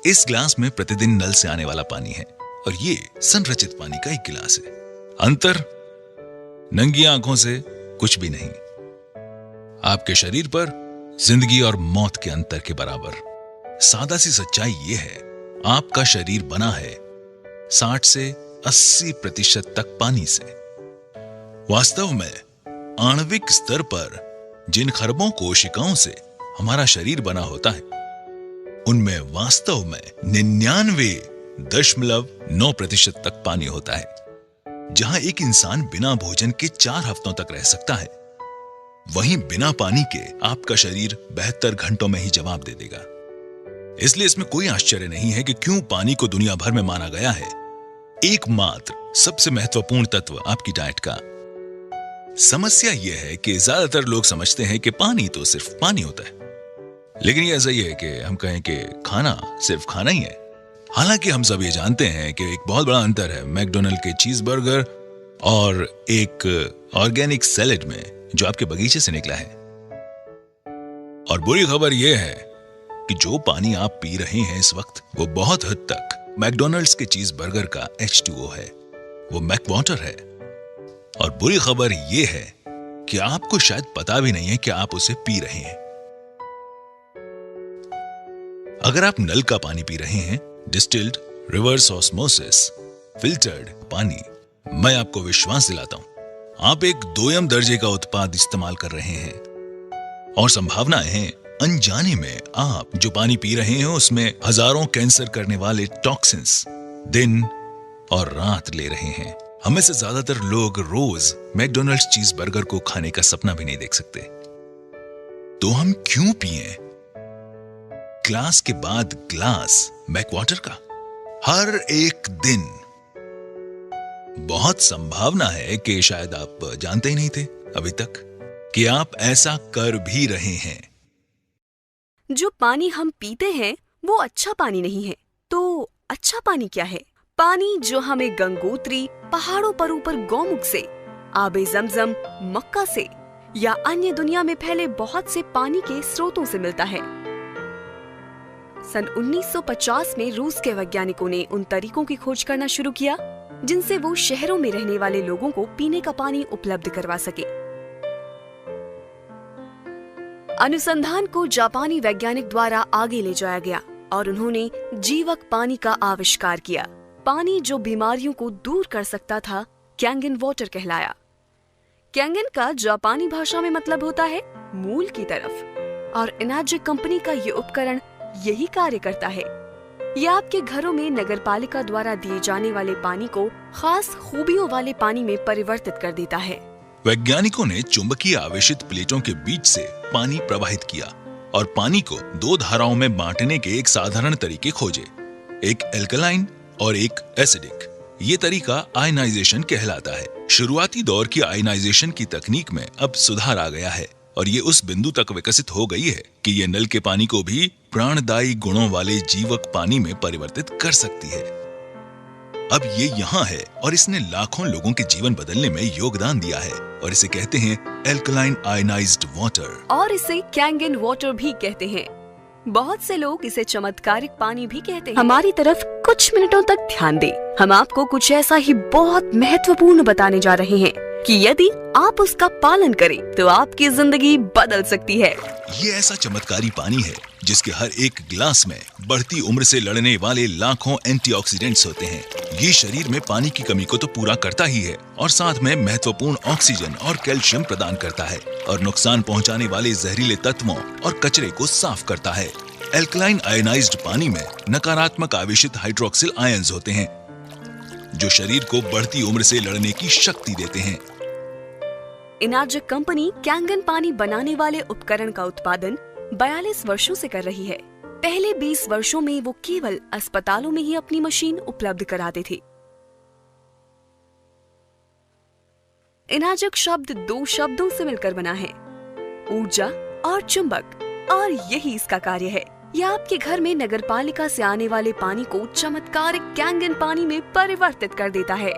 इस गिलास में प्रतिदिन नल से आने वाला पानी है और ये संरचित पानी का एक गिलास है। अंतर नंगी आंखों से कुछ भी नहीं। आपके शरीर पर जिंदगी और मौत के अंतर के बराबर। सादा सी सच्चाई ये है, आपका शरीर बना है 60 से 80% तक पानी से। वास्तव में आणविक स्तर पर जिन खरबों कोशिकाओं से हमारा शरीर बना होता है, उनमें वास्तव में 99.9% तक पानी होता है। जहां एक इंसान बिना भोजन के 4 हफ्तों तक रह सकता है, वहीं बिना पानी के आपका शरीर 72 घंटों में ही जवाब दे देगा। इसलिए इसमें कोई आश्चर्य नहीं है कि क्यों पानी को दुनिया भर में माना गया है एकमात्र सबसे महत्वपूर्ण तत्व आपकी डाइट का। समस्या यह है कि ज्यादातर लोग समझते हैं कि पानी तो सिर्फ पानी होता है, लेकिन यह सही है कि हम कहें कि खाना सिर्फ खाना ही है। हालांकि हम सब ये जानते हैं कि एक बहुत बड़ा अंतर है मैकडॉनल्ड के चीज बर्गर और एक ऑर्गेनिक सैलेड में जो आपके बगीचे से निकला है। और बुरी खबर यह है कि जो पानी आप पी रहे हैं इस वक्त, वो बहुत हद तक मैकडॉनल्ड्स के चीज बर्गर का H2O है, वो मैक वाटर है। और बुरी खबर यह है कि आपको शायद पता भी नहीं है कि आप उसे पी रहे हैं। अगर आप नल का पानी पी रहे हैं, डिस्टिल्ड, रिवर्स ऑस्मोसिस, फिल्टर्ड पानी, मैं आपको विश्वास दिलाता हूं, आप एक दोयम दर्जे का उत्पाद इस्तेमाल कर रहे हैं। और संभावनाएं हैं अनजाने में आप जो पानी पी रहे हैं उसमें हजारों कैंसर करने वाले टॉक्सिन्स दिन और रात ले रहे हैं। हमें से ज्यादातर लोग रोज मैकडॉनल्ड्स चीज बर्गर को खाने का सपना भी नहीं देख सकते। तो हम क्यों पिएं ग्लास के बाद ग्लास मैक वाटर का हर एक दिन? बहुत संभावना है कि शायद आप जानते ही नहीं थे अभी तक कि आप ऐसा कर भी रहे हैं। जो पानी हम पीते हैं वो अच्छा पानी नहीं है। तो अच्छा पानी क्या है? पानी जो हमें गंगोत्री, पहाड़ों पर ऊपर गौमुख से, आबे जमजम, मक्का से या अन्य दुनिया में फैले बहुत से पानी के स्रोतों से मिलता है। सन 1950 में रूस के वैज्ञानिकों ने उन तरीकों की खोज करना शुरू किया जिनसे वो शहरों में रहने वाले लोगों को पीने का पानी उपलब्ध करवा सके। अनुसंधान को जापानी वैज्ञानिक द्वारा आगे ले जाया गया और उन्होंने जीवक पानी का आविष्कार किया। पानी जो बीमारियों को दूर कर सकता था कैंगन वाटर कहलाया। कैंगन का जापानी भाषा में मतलब होता है मूल की तरफ, और एनर्जी कंपनी का ये उपकरण यही कार्य करता है। यह आपके घरों में नगरपालिका द्वारा दिए जाने वाले पानी को खास खूबियों वाले पानी में परिवर्तित कर देता है। वैज्ञानिकों ने चुंबकीय आवेशित प्लेटों के बीच से पानी प्रवाहित किया और पानी को 2 धाराओं में बांटने के एक साधारण तरीके खोजे, एक एल्कलाइन और एक एसिडिक। ये तरीका आयनाइजेशन कहलाता है। शुरुआती दौर की आयनाइजेशन की तकनीक में अब सुधार आ गया है और ये उस बिंदु तक विकसित हो गई है कि ये नल के पानी को भी प्राणदायी गुणों वाले जीवक पानी में परिवर्तित कर सकती है। अब ये यहाँ है और इसने लाखों लोगों के जीवन बदलने में योगदान दिया है और इसे कहते हैं एल्कलाइन आयनाइज्ड वाटर, और इसे कैंगन वाटर भी कहते हैं। बहुत से लोग इसे चमत्कारिक पानी भी कहते हैं। हमारी तरफ कुछ मिनटों तक ध्यान दें। हम आपको कुछ ऐसा ही बहुत महत्वपूर्ण बताने जा रहे हैं कि यदि आप उसका पालन करें तो आपकी जिंदगी बदल सकती है। ये ऐसा चमत्कारी पानी है जिसके हर एक गिलास में बढ़ती उम्र से लड़ने वाले लाखों एंटीऑक्सीडेंट्स होते हैं। ये शरीर में पानी की कमी को तो पूरा करता ही है और साथ में महत्वपूर्ण ऑक्सीजन और कैल्शियम प्रदान करता है और नुकसान पहुंचाने वाले जहरीले तत्वों और कचरे को साफ करता है। एल्कलाइन आयनाइज्ड पानी में नकारात्मक आवेशित हाइड्रोक्सिल आयंस होते हैं जो शरीर को बढ़ती उम्र से लड़ने की शक्ति देते हैं। एनर्जी कंपनी कैंगन पानी बनाने वाले उपकरण का उत्पादन 42 वर्षों से कर रही है। पहले 20 वर्षों में वो केवल अस्पतालों में ही अपनी मशीन उपलब्ध कराते थे। एनर्जिक शब्द 2 शब्दों से मिलकर बना है, ऊर्जा और चुंबक, और यही इसका कार्य है। यह आपके घर में नगरपालिका से आने वाले पानी को चमत्कारिक कैंगन पानी में परिवर्तित कर देता है।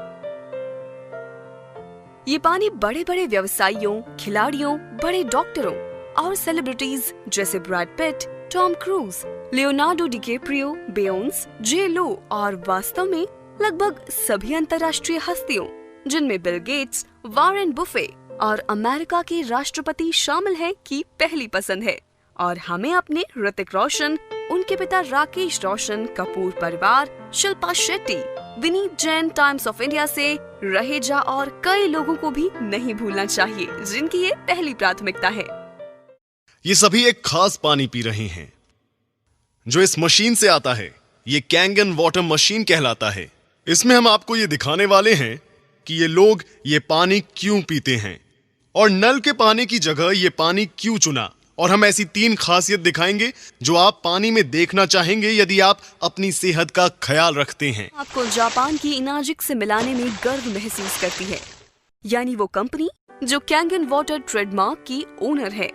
ये पानी बड़े बड़े व्यवसायियों, खिलाड़ियों, बड़े डॉक्टरों और सेलिब्रिटीज जैसे Brad Pitt, Tom Cruise, Leonardo DiCaprio, Beyonce, J Lo और वास्तव में लगभग सभी अंतर्राष्ट्रीय हस्तियों जिनमें बिल गेट्स, वॉरेन बुफे और अमेरिका के राष्ट्रपति शामिल हैं की पहली पसंद है। और हमें अपने ऋतिक रोशन, उनके पिता राकेश रोशन, कपूर परिवार, Shilpa Shetty, Vineet Jain times of India से, रहेजा और कई लोगों को भी नहीं भूलना चाहिए जिनकी ये पहली प्राथमिकता है। ये सभी एक खास पानी पी रहे हैं जो इस मशीन से आता है। ये कैंगन वाटर मशीन कहलाता है। इसमें हम आपको ये दिखाने वाले हैं कि ये लोग ये पानी क्यों पीते हैं और नल के पानी की जगह ये पानी क्यों चुना। और हम ऐसी 3 खासियत दिखाएंगे जो आप पानी में देखना चाहेंगे यदि आप अपनी सेहत का ख्याल रखते हैं। आपको जापान की इनाजिक से मिलाने में गर्व महसूस करती है, यानी वो कंपनी जो कैंगन वाटर ट्रेडमार्क की ओनर है।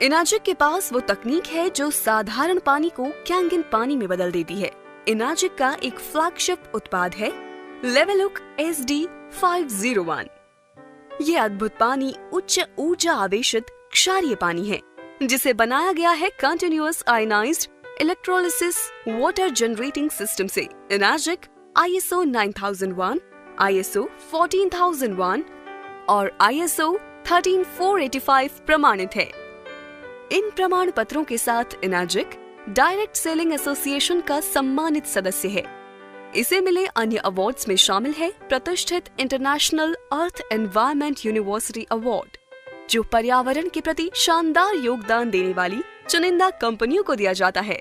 इनाजिक के पास वो तकनीक है जो साधारण पानी को कैंगन पानी में बदल देती है। इनाजिक का एक फ्लैगशिप उत्पाद है लेवलुक SD501। ये अद्भुत पानी उच्च ऊर्जा आवेशित क्षारीय पानी है जिसे बनाया गया है continuous ionized electrolysis water generating system से। इनाजिक ISO 9001, ISO 14001 और ISO 13485 प्रमाणित है। इन प्रमाण पत्रों के साथ इनाजिक डायरेक्ट सेलिंग एसोसिएशन का सम्मानित सदस्य है। इसे मिले अन्य अवार्ड्स में शामिल है प्रतिष्ठित इंटरनेशनल अर्थ एनवायरनमेंट यूनिवर्सिटी अवार्ड, जो पर्यावरण के प्रति शानदार योगदान देने वाली चुनिंदा कंपनियों को दिया जाता है।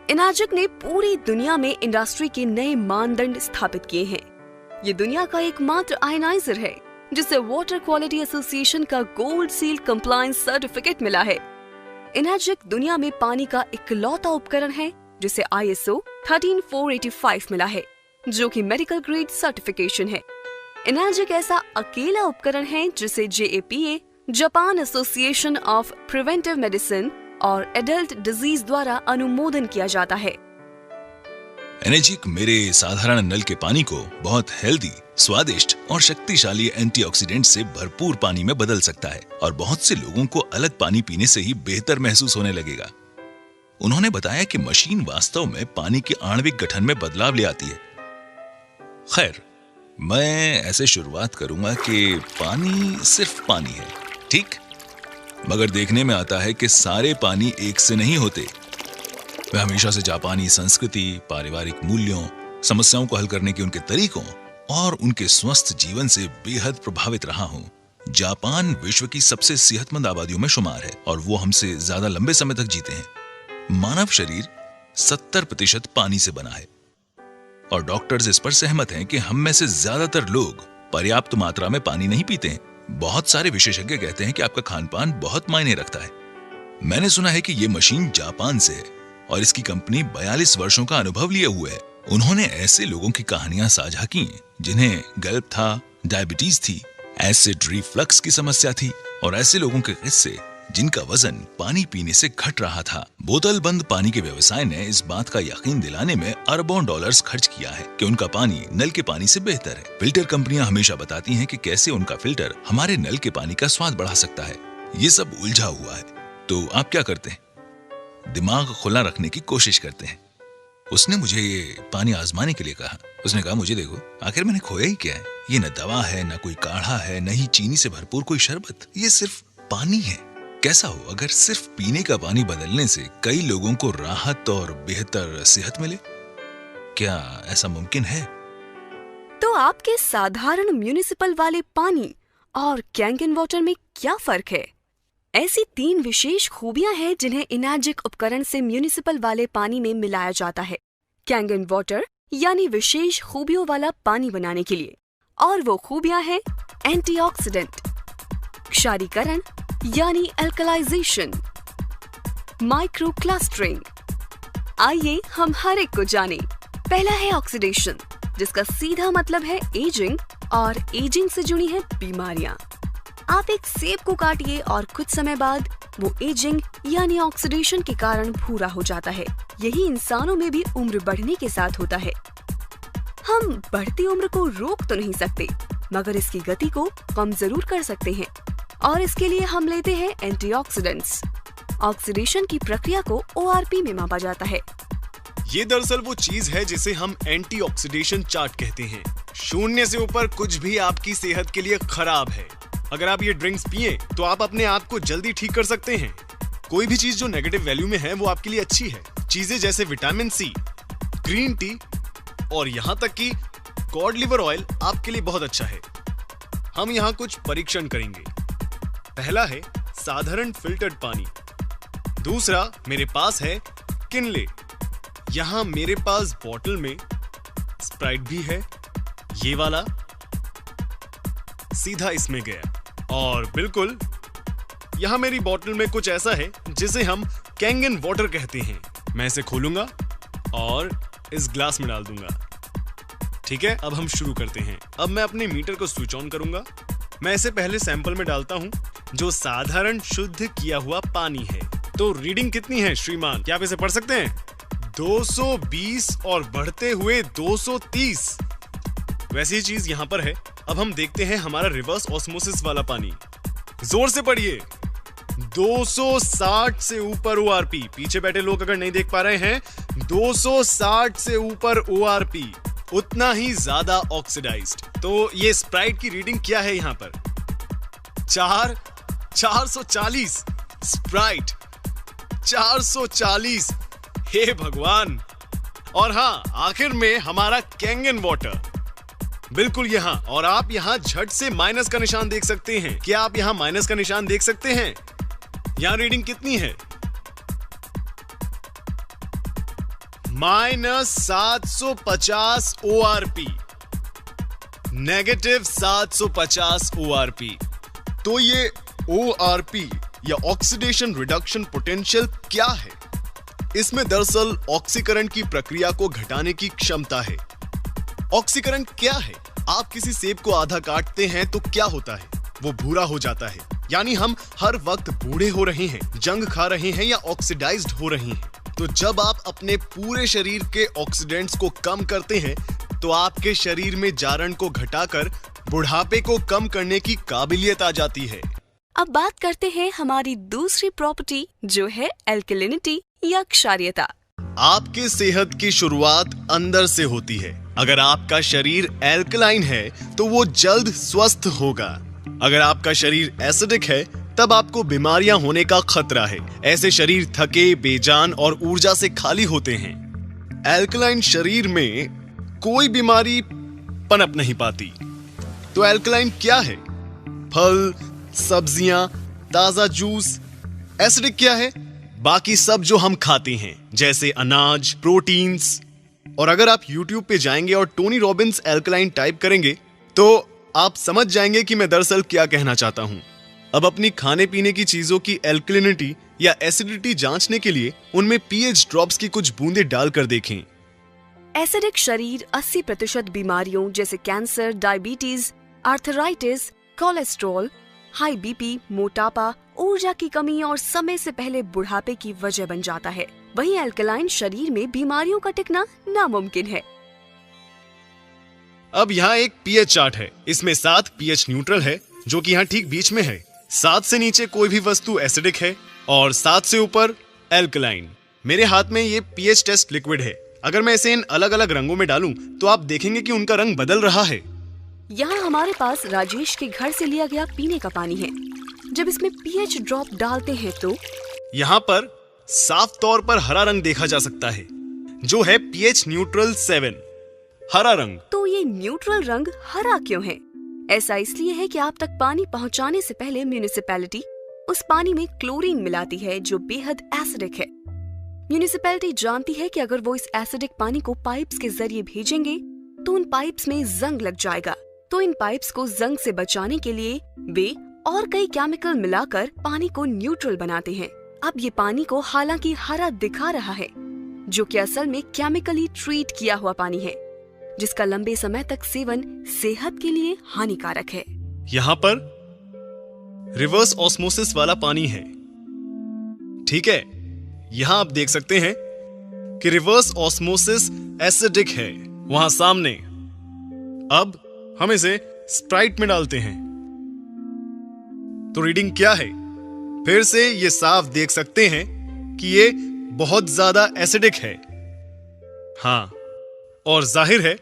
इनाजिक ने पूरी दुनिया में इंडस्ट्री के नए मानदंड स्थापित किए हैं। ये दुनिया का एकमात्र आयनाइजर है जिसे वाटर क्वालिटी एसोसिएशन का गोल्ड सील कंप्लायंस सर्टिफिकेट मिला है। इनाजिक दुनिया में पानी का इकलौता उपकरण है जिसे ISO 13485 मिला है, जो कि मेडिकल ग्रेड सर्टिफिकेशन है। इनाजिक ऐसा अकेला उपकरण है जिसे JAPA, Japan association of preventive medicine और एडल्ट डिजीज द्वारा अनुमोदन किया जाता है। एनाजिक मेरे साधारण नल के पानी को बहुत हेल्दी, स्वादिष्ट और शक्तिशाली एंटीऑक्सीडेंट से भरपूर पानी में बदल सकता है और बहुत से लोगों को अलग पानी पीने से ही बेहतर महसूस होने लगेगा। उन्होंने बताया कि मशीन वास्तव में पानी के आणविक गठन में बदलाव ले आती है। खैर, मैं ऐसे शुरुआत करूंगा कि पानी सिर्फ पानी है, ठीक? मगर देखने में आता है कि सारे पानी एक से नहीं होते। मैं हमेशा से जापानी संस्कृति, पारिवारिक मूल्यों, समस्याओं को हल करने के उनके तरीकों और उनके स्वस्थ जीवन से बेहद प्रभावित रहा हूं। जापान विश्व की सबसे सेहतमंद आबादियों में शुमार है और वो हमसे ज्यादा लंबे समय तक जीते हैं। मानव शरीर 70% पानी से बना है और डॉक्टर्स इस पर सहमत हैं कि हम में से ज्यादातर लोग पर्याप्त मात्रा में पानी नहीं पीते हैं। बहुत सारे विशेषज्ञ कहते हैं कि आपका खानपान बहुत मायने रखता है। मैंने सुना है कि ये मशीन जापान से है और इसकी कंपनी 42 वर्षों का अनुभव लिए हुए है। उन्होंने ऐसे लोगों की कहानियां साझा की जिन्हें गल्प था, डायबिटीज थी, एसिड रिफ्लक्स की समस्या थी और ऐसे लोगों के किस्से जिनका वजन पानी पीने से घट रहा था। बोतल बंद पानी के व्यवसाय ने इस बात का यकीन दिलाने में अरबों डॉलर्स खर्च किया है कि उनका पानी नल के पानी से बेहतर है। फिल्टर कंपनियां हमेशा बताती हैं कि कैसे उनका फिल्टर हमारे नल के पानी का स्वाद बढ़ा सकता है। ये सब उलझा हुआ है। तो आप क्या करते हैं? दिमाग खुला रखने की कोशिश करते हैं। उसने मुझे ये पानी आजमाने के लिए कहा। उसने कहा, मुझे देखो, आखिर मैंने खोया ही क्या है? ये न दवा है, न कोई काढ़ा है, न ही चीनी से भरपूर कोई शरबत। ये सिर्फ पानी है। कैसा हो अगर सिर्फ पीने का पानी बदलने से कई लोगों को राहत और बेहतर सेहत मिले? क्या ऐसा मुमकिन है? तो आपके साधारण म्युनिसिपल वाले पानी और कैंगन वाटर में क्या फर्क है? ऐसी 3 विशेष खूबियां हैं जिन्हें इनाजिक उपकरण से म्युनिसिपल वाले पानी में मिलाया जाता है कैंगन वाटर यानी विशेष खूबियों वाला पानी बनाने के लिए। और वो खूबियां हैं एंटीऑक्सीडेंट, क्षारीकरण यानी अल्कलाइजेशन, माइक्रो क्लस्टरिंग। आइए हम हर एक को जाने। पहला है ऑक्सीडेशन, जिसका सीधा मतलब है एजिंग और एजिंग से जुड़ी है बीमारियां। आप एक सेब को काटिए और कुछ समय बाद वो एजिंग यानी ऑक्सीडेशन के कारण भूरा हो जाता है। यही इंसानों में भी उम्र बढ़ने के साथ होता है। हम बढ़ती उम्र को रोक तो नहीं सकते, मगर इसकी गति को कम जरूर कर सकते हैं और इसके लिए हम लेते हैं एंटीऑक्सीडेंट्स। ऑक्सीडेशन की प्रक्रिया को ORP में मापा जाता है। ये दरअसल वो चीज है जिसे हम एंटी-ऑक्सीडेशन चार्ट कहते हैं। 0 से ऊपर कुछ भी आपकी सेहत के लिए खराब है। अगर आप ये ड्रिंक्स पिए तो आप अपने आप को जल्दी ठीक कर सकते हैं। कोई भी चीज जो नेगेटिव वैल्यू में है वो आपके लिए अच्छी है। चीजें जैसे विटामिन सी, ग्रीन टी और यहाँ तक कि कॉड लिवर ऑयल आपके लिए बहुत अच्छा है। हम यहाँ कुछ परीक्षण करेंगे। पहला है साधारण फिल्टर्ड पानी। दूसरा मेरे पास है किनले। यहाँ मेरे पास बॉटल में स्प्राइट भी है। ये वाला सीधा इसमें गया। और बिल्कुल यहाँ मेरी बॉटल में कुछ ऐसा है जिसे हम कैंगन वाटर कहते हैं। मैं इसे खोलूंगा और इस ग्लास में डाल दूंगा। ठीक है, अब हम शुरू करते हैं। अब मैं अपने मीटर को स्विच ऑन करूंगा। मैं इसे पहले सैंपल में डालता हूं जो साधारण शुद्ध किया हुआ पानी है। तो रीडिंग कितनी है श्रीमान, क्या आप इसे पढ़ सकते हैं? 220 और बढ़ते हुए 230। वैसी ही चीज यहाँ पर है। अब हम देखते हैं हमारा रिवर्स ऑस्मोसिस वाला पानी। जोर से पढ़िए। 260 से ऊपर ORP। पीछे बैठे लोग अगर नहीं देख पा रहे हैं, 260 से ऊपर ORP, उतना ही ज्यादा ऑक्सीडाइज्ड। तो ये स्प्राइट की रीडिंग क्या है यहाँ पर? 440 स्प्राइट 440। हे भगवान। और हाँ, आखिर में हमारा कैंगन वाटर बिल्कुल यहाँ। और आप यहाँ झट से माइनस का निशान देख सकते हैं। क्या आप यहाँ माइनस का निशान देख सकते हैं? यहाँ रीडिंग कितनी है? -750 ORP, -750 ORP। तो ये ORP या ऑक्सीडेशन रिडक्शन पोटेंशियल क्या है? इसमें दरअसल ऑक्सीकरण की प्रक्रिया को घटाने की क्षमता है। ऑक्सीकरण क्या है? आप किसी सेब को आधा काटते हैं तो क्या होता है? वो भूरा हो जाता है। यानी हम हर वक्त बूढ़े हो रहे हैं, जंग खा रहे हैं या ऑक्सीडाइज्ड हो रहे हैं। तो जब आप अपने पूरे शरीर के ऑक्सीडेंट्स को कम करते हैं तो आपके शरीर में जारण को घटाकर बुढ़ापे को कम करने की काबिलियत आ जाती है। अब बात करते हैं हमारी दूसरी प्रॉपर्टी जो है एल्कलिनिटी या क्षारीयता। आपके सेहत की शुरुआत अंदर से होती है। अगर आपका शरीर एल्कलाइन है तो वो जल्द स्वस्थ होगा। अगर आपका शरीर एसिडिक है तब आपको बीमारियां होने का खतरा है। ऐसे शरीर थके, बेजान और ऊर्जा से खाली होते हैं। एल्कलाइन शरीर में कोई बीमारी पनप नहीं पाती। तो एल्कलाइन क्या है? फल, सब्जियां, ताजा जूस। एसिडिक क्या है? बाकी सब जो हम खाते हैं जैसे अनाज, प्रोटीन्स। और अगर आप YouTube पे जाएंगे और टोनी रॉबिन्स एल्कलाइन टाइप करेंगे तो आप समझ जाएंगे कि मैं दरअसल क्या कहना चाहता हूं। अब अपनी खाने पीने की चीजों की एल्कलिनिटी या एसिडिटी जांचने के लिए उनमें pH ड्रॉप्स की कुछ बूंदें डालकर देखें। एसिडिक शरीर 80% बीमारियों जैसे cancer, diabetes, arthritis, cholesterol, high BP, मोटापा, ऊर्जा की कमी और समय से पहले बुढ़ापे की वजह बन जाता है। वहीं एल्कलाइन शरीर में बीमारियों का टिकना नामुमकिन है। अब यहाँ एक pH चार्ट है। इसमें 7 pH न्यूट्रल है जो कि यहाँ ठीक बीच में है। 7 से नीचे कोई भी वस्तु एसिडिक है और 7 से ऊपर एल्कलाइन। मेरे हाथ में ये pH टेस्ट लिक्विड है। अगर मैं इसे इन अलग अलग रंगों में डालूं तो आप देखेंगे कि उनका रंग बदल रहा है। यहाँ हमारे पास राजेश के घर से लिया गया पीने का पानी है। जब इसमें pH ड्रॉप डालते हैं तो यहाँ पर साफ तौर पर हरा रंग देखा जा सकता है जो है pH न्यूट्रल 7, हरा रंग। तो ये न्यूट्रल रंग हरा क्यों है? ऐसा इसलिए है कि आप तक पानी पहुंचाने से पहले म्यूनिसिपैलिटी उस पानी में क्लोरीन मिलाती है जो बेहद एसिडिक है। म्यूनिसिपैलिटी जानती है कि अगर वो इस एसिडिक पानी को पाइप्स के जरिए भेजेंगे तो उन पाइप्स में जंग लग जाएगा। तो इन पाइप्स को जंग से बचाने के लिए वे और कई केमिकल मिलाकर पानी को न्यूट्रल बनाते हैं। अब ये पानी को हालांकि हरा दिखा रहा है जो कि असल में केमिकली ट्रीट किया हुआ पानी है जिसका लंबे समय तक सेवन सेहत के लिए हानिकारक है। यहाँ पर रिवर्स ऑस्मोसिस वाला पानी है। ठीक है, यहाँ आप देख सकते हैं कि रिवर्स ऑस्मोसिस एसिडिक है वहां सामने। अब हम इसे स्प्राइट में डालते हैं तो रीडिंग क्या है? फिर से ये साफ देख सकते हैं कि ये बहुत ज्यादा एसिडिक है। हाँ, और जाहिर है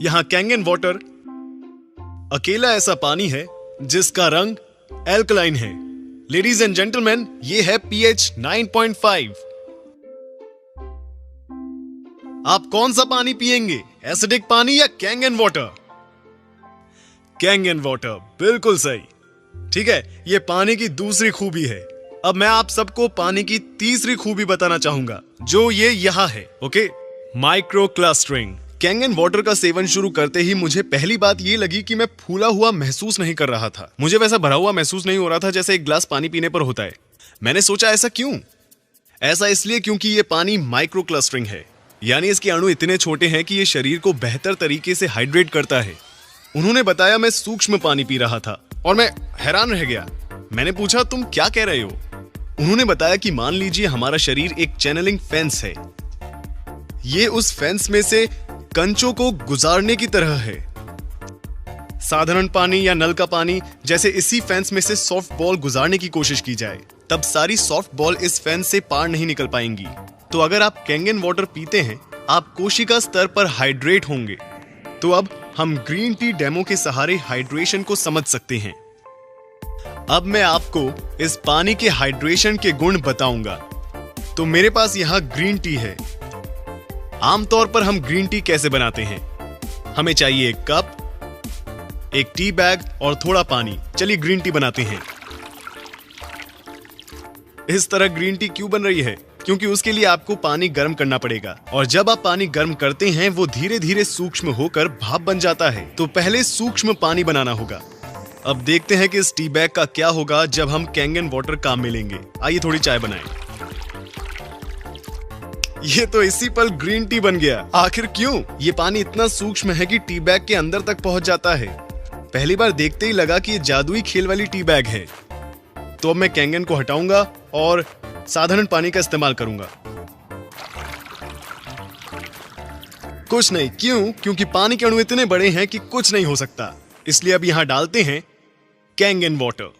यहां कैंगन वाटर अकेला ऐसा पानी है जिसका रंग एल्कलाइन है। लेडीज एंड जेंटलमैन, ये है pH 9.5। आप कौन सा पानी पिएंगे, एसिडिक पानी या कैंगन वाटर? कैंगन वाटर, बिल्कुल सही। ठीक है, ये पानी की दूसरी खूबी है। अब मैं आप सबको पानी की तीसरी खूबी बताना चाहूंगा, जो ये यहां है। Okay, micro clustering. Kangen water का सेवन शुरू करते ही मुझे पहली बात ये लगी कि मैं फूला हुआ महसूस नहीं कर रहा था। मुझे वैसा भरा हुआ महसूस नहीं हो रहा था जैसे एक गिलास पानी पीने पर होता है। मैंने सोचा ऐसा क्यों? ऐसा इसलिए क्योंकि ये पानी माइक्रो क्लस्टरिंग है, यानी इसके अणु इतने छोटे हैं कि ये शरीर को बेहतर तरीके से हाइड्रेट करता है। उन्होंने बताया मैं सूक्ष्म पानी पी रहा था और मैं हैरान रह गया। मैंने पूछा, तुम क्या कह रहे हो? उन्होंने बताया कि मान लीजिए हमारा शरीर एक चैनलिंग फेंस है। ये उस फेंस में से कंचों को गुजारने की तरह है। साधारण पानी या नल का पानी जैसे इसी फेंस में से सॉफ्ट बॉल गुजारने की कोशिश की जाए, तब सारी सॉफ्ट बॉल इस फेंस से पार नहीं निकल पाएंगी। तो अगर आप कैंगन वाटर पीते हैं, आप कोशिका स्तर पर हाइड्रेट होंगे। तो अब हम ग्रीन टी डेमो के सहारे हाइड्रेशन को समझ सकते हैं। अब मैं आपको इस पानी के हाइड्रेशन के गुण बताऊंगा। तो मेरे पास यहां ग्रीन टी है। आमतौर पर हम ग्रीन टी कैसे बनाते हैं? हमें चाहिए एक कप, एक टी बैग और थोड़ा पानी। चलिए ग्रीन टी बनाते हैं। इस तरह ग्रीन टी क्यों बन रही है? क्योंकि उसके लिए आपको पानी गर्म करना पड़ेगा, और जब आप पानी गर्म करते हैं वो धीरे धीरे सूक्ष्म होकर भाप बन जाता है। तो पहले सूक्ष्म पानी बनाना होगा। अब देखते हैं कि इस टी बैग का क्या होगा जब हम कैंगन वाटर काम में लेंगे। आइए थोड़ी चाय बनाएं। ये तो इसी पल ग्रीन टी बन गया। आखिर क्यों? ये पानी इतना सूक्ष्म है कि टी बैग के अंदर तक पहुंच जाता है। पहली बार देखते ही लगा कि ये जादुई खेल वाली टी बैग है। तो अब मैं कैंगन को हटाऊंगा और साधारण पानी का इस्तेमाल करूंगा। कुछ नहीं, क्यों? क्योंकि पानी के अणु इतने बड़े हैं कि कुछ नहीं हो सकता। इसलिए अब यहां डालते हैं Kangen water.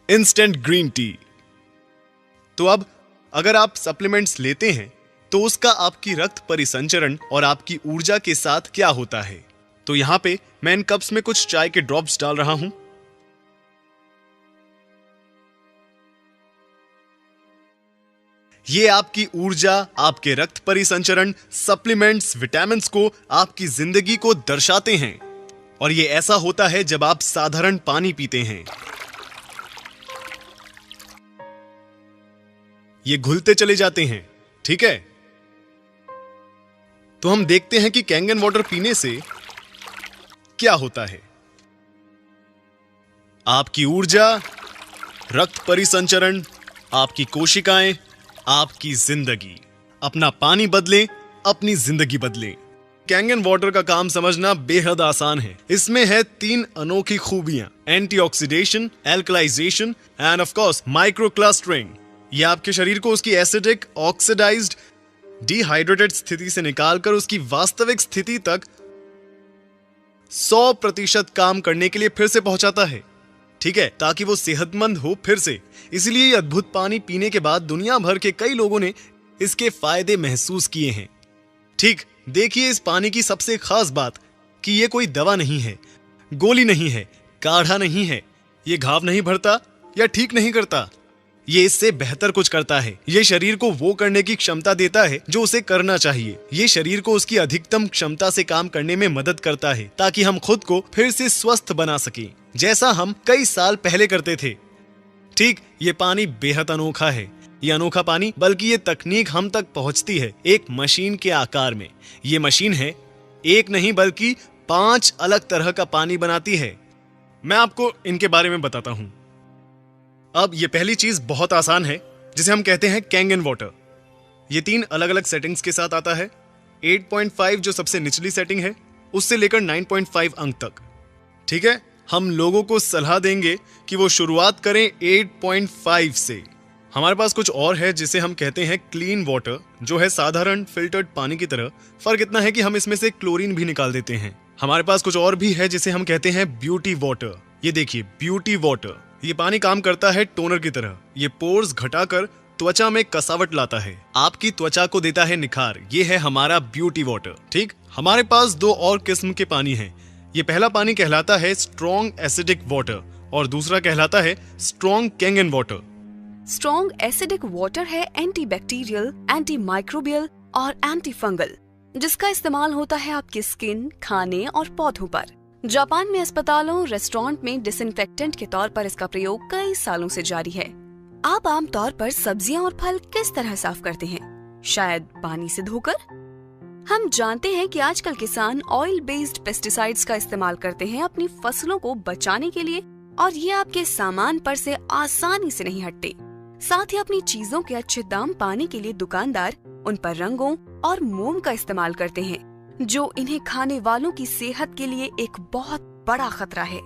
Instant green tea. तो अब अगर आप सप्लीमेंट्स लेते हैं तो उसका आपकी रक्त परिसंचरण और आपकी ऊर्जा के साथ क्या होता है? तो यहां पे मैं इन कप्स में कुछ चाय के ड्रॉप्स डाल रहा हूं। ये आपकी ऊर्जा, आपके रक्त परिसंचरण, सप्लीमेंट्स, विटामिन्स को, आपकी जिंदगी को दर्शाते हैं। और ये ऐसा होता है जब आप साधारण पानी पीते हैं। ये घुलते चले जाते हैं। ठीक है, तो हम देखते हैं कि कैंगन वाटर पीने से क्या होता है। आपकी ऊर्जा, रक्त परिसंचरण, आपकी कोशिकाएं, आपकी जिंदगी। अपना पानी बदलें, अपनी जिंदगी बदलें। कैंगन वाटर का काम समझना बेहद आसान है। इसमें है 3 अनोखी खूबियां: antioxidation, alkalisation end of course micro clustering. ये आपके शरीर को उसकी एसिडिक, ऑक्सीडाइज्ड, डिहाइड्रेटेड स्थिति से निकालकर उसकी वास्तविक स्थिति तक 100% काम करने के लिए फिर से पहुंचाता है। ठीक है, ताकि वो सेहतमंद हो फिर से। इसलिए ये अद्भुत पानी पीने के बाद दुनिया भर के कई लोगों ने इसके फायदे महसूस किए हैं। ठीक, देखिए इस पानी की सबसे खास बात कि ये कोई दवा नहीं है, गोली नहीं है, काढ़ा नहीं है। ये घाव नहीं भरता या ठीक नहीं करता, ये इससे बेहतर कुछ करता है। ये शरीर को वो करने की क्षमता देता है जो उसे करना चाहिए। ये शरीर को उसकी अधिकतम क्षमता से काम करने में मदद करता है, ताकि हम खुद को फिर से स्वस्थ बना सकें, जैसा हम कई साल पहले करते थे। ठीक, ये पानी बेहद अनोखा है। ये अनोखा पानी, बल्कि ये तकनीक हम तक पहुंचती है एक मशीन के आकार में। ये मशीन है, एक नहीं बल्कि 5 अलग तरह का पानी बनाती है। मैं आपको इनके बारे में बताता हूं। अब ये पहली चीज बहुत आसान है, जिसे हम कहते हैं कैंगन वाटर। ये 3 अलग अलग सेटिंग्स के साथ आता है। 8.5 जो सबसे निचली सेटिंग है, उससे लेकर 9.5 अंक तक। ठीक है, हम लोगों को सलाह देंगे कि वो शुरुआत करें 8.5 से। हमारे पास कुछ और है जिसे हम कहते हैं क्लीन वाटर, जो है साधारण फिल्टर्ड पानी की तरह। फर्क इतना है कि हम इसमें से क्लोरीन भी निकाल देते हैं। हमारे पास कुछ और भी है जिसे हम कहते हैं ब्यूटी वाटर। ये देखिए ब्यूटी वाटर, ये पानी काम करता है टोनर की तरह। ये पोर्स घटाकर त्वचा में कसावट लाता है, आपकी त्वचा को देता है निखार। ये है हमारा ब्यूटी वाटर। ठीक, हमारे पास दो और किस्म के पानी हैं। ये पहला पानी कहलाता है स्ट्रॉन्ग एसिडिक वाटर और दूसरा कहलाता है strong Kangen water. Strong acidic water है एंटीबैक्टीरियल, एंटी माइक्रोबियल और एंटी फंगल, जिसका इस्तेमाल होता है आपकी स्किन, खाने और पौधों पर। जापान में अस्पतालों, रेस्टोरेंट में डिसइंफेक्टेंट के तौर पर इसका प्रयोग कई सालों से जारी है। आप आमतौर पर सब्जियां और फल किस तरह साफ करते हैं? शायद पानी से धोकर। हम जानते हैं कि आजकल किसान ऑयल बेस्ड पेस्टिसाइड्स का इस्तेमाल करते हैं अपनी फसलों को बचाने के लिए, और ये आपके सामान पर से आसानी से नहीं हटते। साथ ही अपनी चीजों के अच्छे दाम पाने के लिए दुकानदार उन पर रंगों और मोम का इस्तेमाल करते हैं, जो इन्हें खाने वालों की सेहत के लिए एक बहुत बड़ा खतरा है।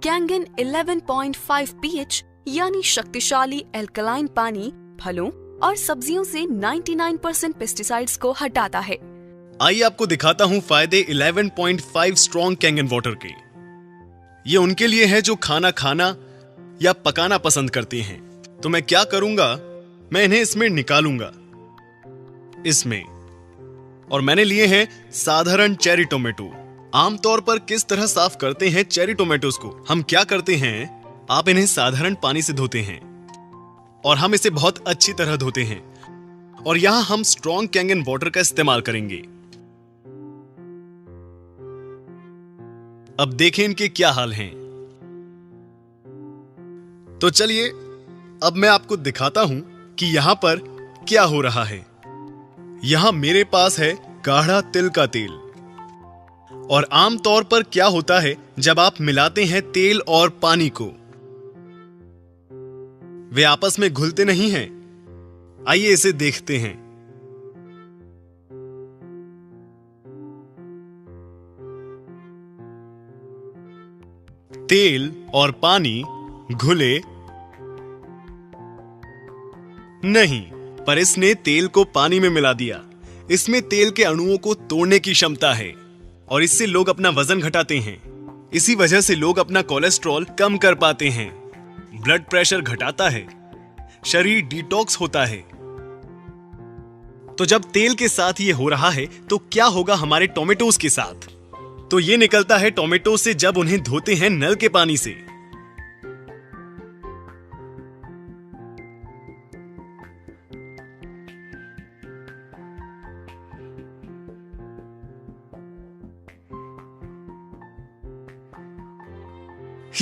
कैंगन 11.5 pH यानी शक्तिशाली एल्कलाइन पानी फलों और सब्जियों से 99% पेस्टिसाइड्स को हटाता है। आइए आपको दिखाता हूँ फायदे 11.5 स्ट्रॉन्ग कैंगन वाटर के। ये उनके लिए है जो खाना या पकाना पसंद करते हैं। तो मैं क्या करूंगा, मैं इन्हें इसमें निकालूंगा, इसमें। और मैंने लिए हैं साधारण चेरी टोमेटो। आमतौर पर किस तरह साफ करते हैं चेरी टोमेटोज को? हम क्या करते हैं, आप इन्हें साधारण पानी से धोते हैं और हम इसे बहुत अच्छी तरह धोते हैं, और यहां हम स्ट्रॉन्ग कैंगन वाटर का इस्तेमाल करेंगे। अब देखें इनके क्या हाल हैं। तो चलिए अब मैं आपको दिखाता हूं कि यहां पर क्या हो रहा है। यहां मेरे पास है गाढ़ा तिल का तेल, और आमतौर पर क्या होता है जब आप मिलाते हैं तेल और पानी को, वे आपस में घुलते नहीं हैं। आइए इसे देखते हैं। तेल और पानी घुले नहीं, पर इसने तेल को पानी में मिला दिया। इसमें तेल के अणुओं को तोड़ने की क्षमता है और इससे लोग अपना वजन घटाते हैं। इसी वजह से लोग अपना कोलेस्ट्रॉल कम कर पाते हैं, ब्लड प्रेशर घटाता है, शरीर डिटॉक्स होता है। तो जब तेल के साथ ये हो रहा है तो क्या होगा हमारे टोमेटोज के साथ? तो ये निकलता है टोमेटो से जब उन्हें धोते हैं नल के पानी से।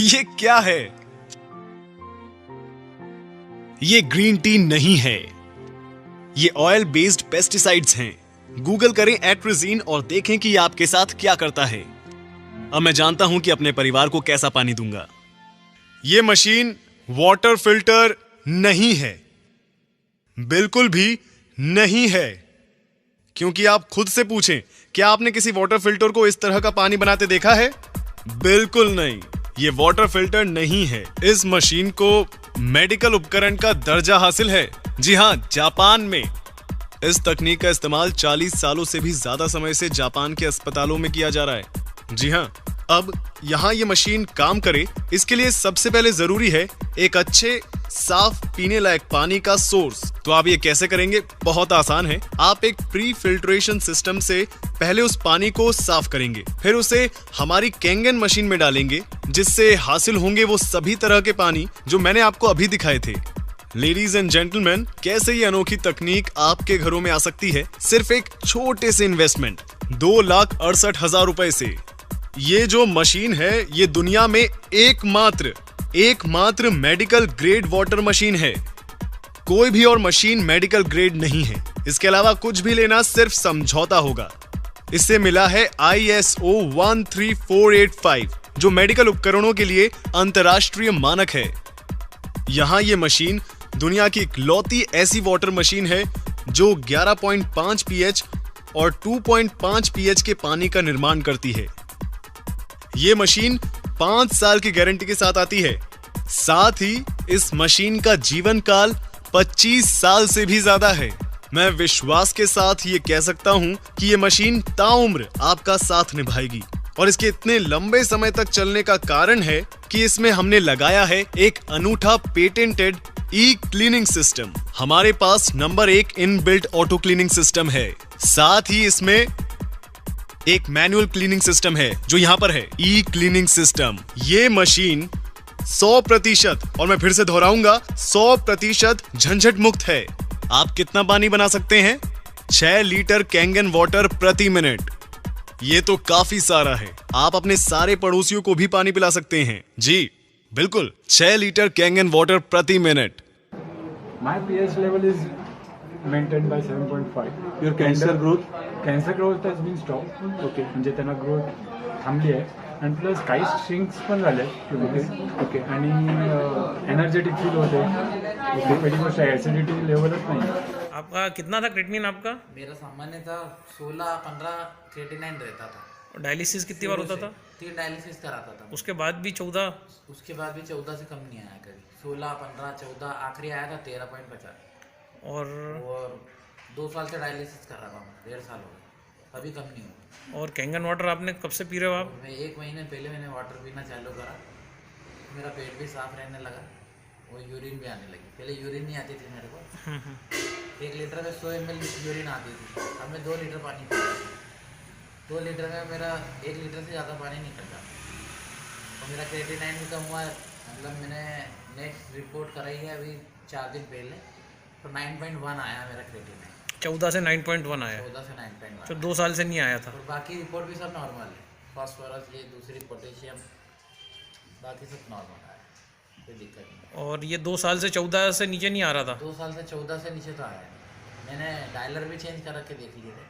ये क्या है? ये ग्रीन टी नहीं है, ये ऑयल बेस्ड पेस्टिसाइड्स हैं। गूगल करें एट्रिजीन और देखें कि ये आपके साथ क्या करता है। अब मैं जानता हूं कि अपने परिवार को कैसा पानी दूंगा। ये मशीन वाटर फिल्टर नहीं है, बिल्कुल भी नहीं है। क्योंकि आप खुद से पूछें, क्या आपने किसी वाटर फिल्टर को इस तरह का पानी बनाते देखा है? बिल्कुल नहीं, ये वाटर फिल्टर नहीं है। इस मशीन को मेडिकल उपकरण का दर्जा हासिल है। जी हां, जापान में इस तकनीक का इस्तेमाल 40 सालों से भी ज्यादा समय से जापान के अस्पतालों में किया जा रहा है। जी हां, अब यहां ये मशीन काम करे, इसके लिए सबसे पहले जरूरी है एक अच्छे साफ पीने लायक पानी का सोर्स। तो आप ये कैसे करेंगे? बहुत आसान है। आप एक प्री फिल्ट्रेशन सिस्टम से पहले उस पानी को साफ करेंगे, फिर उसे हमारी कैंगन मशीन में डालेंगे, जिससे हासिल होंगे वो सभी तरह के पानी जो मैंने आपको अभी दिखाए थे। लेडीज एंड जेंटलमैन, कैसे ये अनोखी तकनीक आपके घरों में आ सकती है सिर्फ एक छोटे से इन्वेस्टमेंट 2,68,000 रुपए से। ये जो मशीन है ये दुनिया में एकमात्र मेडिकल ग्रेड वाटर मशीन है। कोई भी और मशीन मेडिकल ग्रेड नहीं है। इसके अलावा कुछ भी लेना सिर्फ समझौता होगा। इससे मिला है ISO 13485, जो मेडिकल उपकरणों के लिए अंतरराष्ट्रीय मानक है। यहां ये मशीन दुनिया की इकलौती ऐसी वाटर मशीन है जो 11.5 pH और 2.5 pH के पानी का निर्माण करती है। ये मशीन 5 साल की गारंटी के साथ आती है। साथ ही इस मशीन का जीवन काल 25 साल से भी ज्यादा है। मैं विश्वास के साथ ये कह सकता हूं कि ये मशीन ताउम्र आपका साथ निभाएगी। और इसके इतने लंबे समय तक चलने का कारण है कि क्योंकि इसमें हमने लगाया है एक अनूठा पेटेंटेड ई क्लीनिंग सिस्टम। हमारे पास number 1 inbuilt auto cleaning system है। साथ ही इसमें एक मैनुअल क्लीनिंग सिस्टम है जो यहां पर है, ई क्लीनिंग सिस्टम। ये मशीन 100%, और मैं फिर से दोहराऊंगा, 100% झंझट मुक्त है। आप कितना पानी बना सकते हैं? 6 लीटर कैंगन वाटर प्रति मिनट। ये तो काफी सारा है। आप अपने सारे पड़ोसियों को भी पानी पिला सकते हैं। जी बिल्कुल, 6 लीटर कैंगन वाटर प्रति minute. My pH level is maintained by 7.5. Your cancer growth? Cancer growth has been stopped. Okay. म्हणजे त्यांना ग्रोथ थांबली आहे आणि प्लस काही श्रिंक्स पण झाले ओके आणि एनर्जेटिक फील होते ओके. पहिली गोष्ट ॲसिडिटी लेवलच नाही. आपका कितना था क्रेटिनिन आपका? मेरा सामान्य था 16-15 क्रेटिनाइन रहता था। और डायलिसिस कितनी बार होता था? 3 डायलिसिस कराता था। उसके बाद भी 14? उसके बाद भी 14 से कम नहीं आया कभी। 16, 15, 14 आखिरी आया था 13.50। और 2 साल से डायलिसिस कर रहा था मैं, 1.5 साल हो गए, अभी कम नहीं हुआ। और कैंगन वाटर आपने कब से पी रहे हो आप? मैं 1 महीने पहले मैंने वाटर पीना चालू करा, मेरा पेट भी साफ रहने लगा और यूरिन भी आने लगी। पहले यूरिन नहीं आती थी मेरे को, 1 लीटर में 100 ml यूरिन आती थी। अब मैं 2 लीटर पानी पी रहा हूँ। 2 लीटर में मेरा 1 लीटर से ज़्यादा पानी निकलता और मेरा क्रेटिनाइन भी कम हुआ है। मतलब मैंने नेक्स्ट रिपोर्ट कराई है अभी 4 दिन पहले, तो 9.1 आया मेरा क्रेटिनाइन। 14 से 9.1 आया? 14 से 9.1। तो 2 साल से नहीं आया था? और बाकी रिपोर्ट भी सब नॉर्मल है, फास्फोरस ये दूसरी पोटेशियम बाकी सब नॉर्मल आया, कोई दिक्कत नहीं। और ये 2 साल से 14 से नीचे नहीं आ रहा था? 2 साल से 14 से नीचे तो आया नहीं। मैंने डायलर भी चेंज कर रख के देख लिए थे,